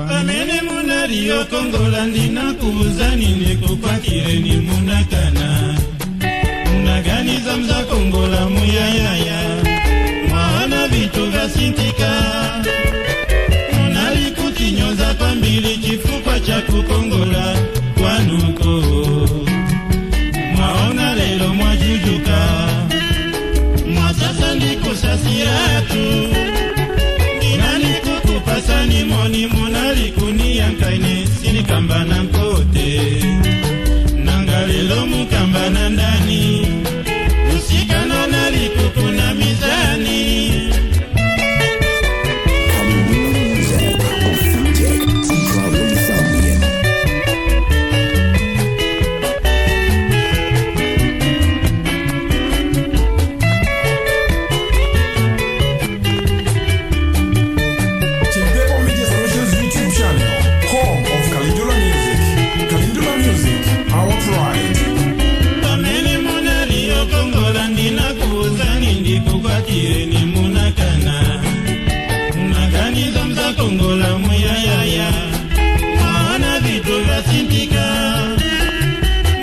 Pamene munari yokongola ndina kuuzani nekukwatire ni munakana. Munaganiza mza kongola muyayaya. Mwaona vitu vya sintika. Munali kutinyoza pambili chifupa cha kukongola kwanuko. Mwaona lelo mwajujuka. Mwasasa ndikusasiratu. Pasani moni monali kunia nkaine sini kambana nkote nangalelo mukambana ndani usikana nali kukuna mizani. Ni munakana munaganiza mza kongola muyayaya. Mwaona vitu vya sintika.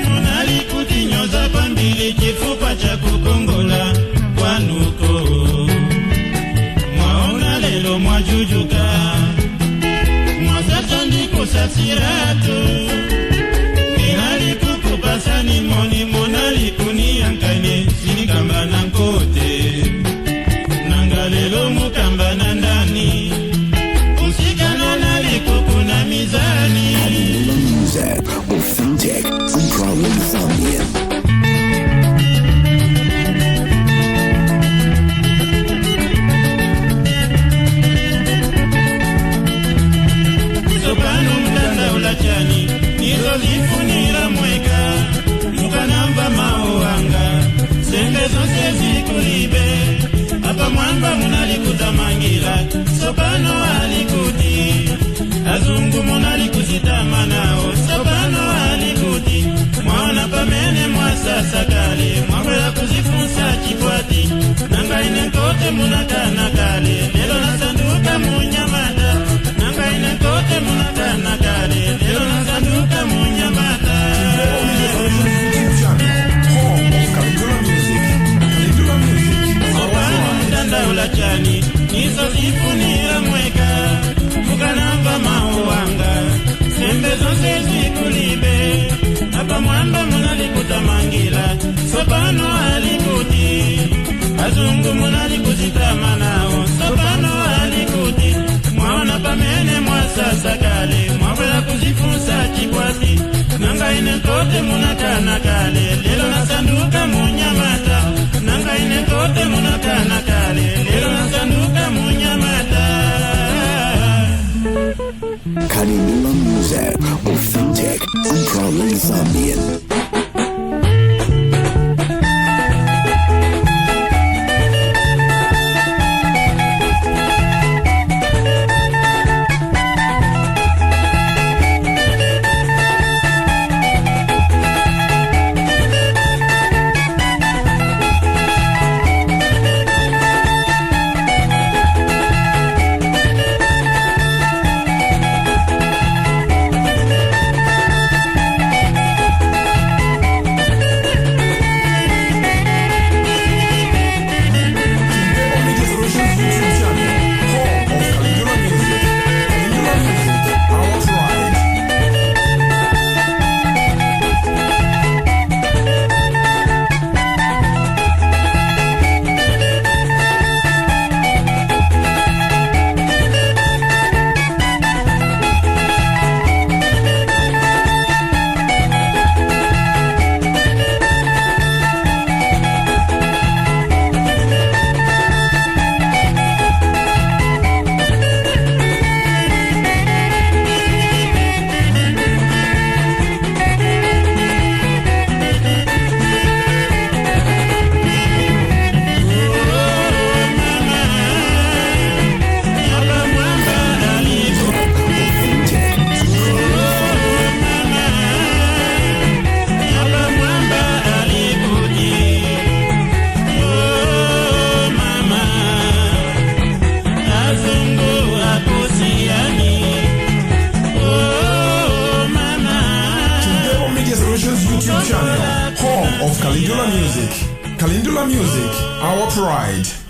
Munali kutinyoza pambili chifupa cha kukongola kwanuko. Mwaona lelo mwajujuka. Mwasasa ndikusasiratu. Ninali kukupasani moni munali kuniankaine sinikambana nkote. Lelo mukambana ndani usikana nali kukuna mizani. Music, authentic, and pro insomnia. Sopano mtanda ulachani nizo zifunira mweka. Mukanamba mauanga senge zonse zikulibe. Apa mwamba munalikuta mangila sopano alikuti. Azungu munalikushitama nao sopano alikuti. Mwaona pamene mwasasa kale mwabwela kuzifunsa chipwati. Nangaine kote munakana kale lelo nasanduka munyamata. Nangaine kote munakana kale lelo nasanduka munyamata. Ulachani nizo zifunira mweka. Mukanamba mauanga sembe zonse zikulibe. Apa mwamba munalikuta mangila sopano alikuti. Azungu munalikushitama nao sopano alikuti. Mwaona pamene mwasasa kale mwabwela kuzifunsa chikwati. Nangaine kote munakana kale lelo nasanduka munyamata. Nangaine kote munakana kale lelo nasanduka munyamata. Kalinula Music, authentic, and pro insomnia. channel, home of Calendula Music. Calendula Music, our pride.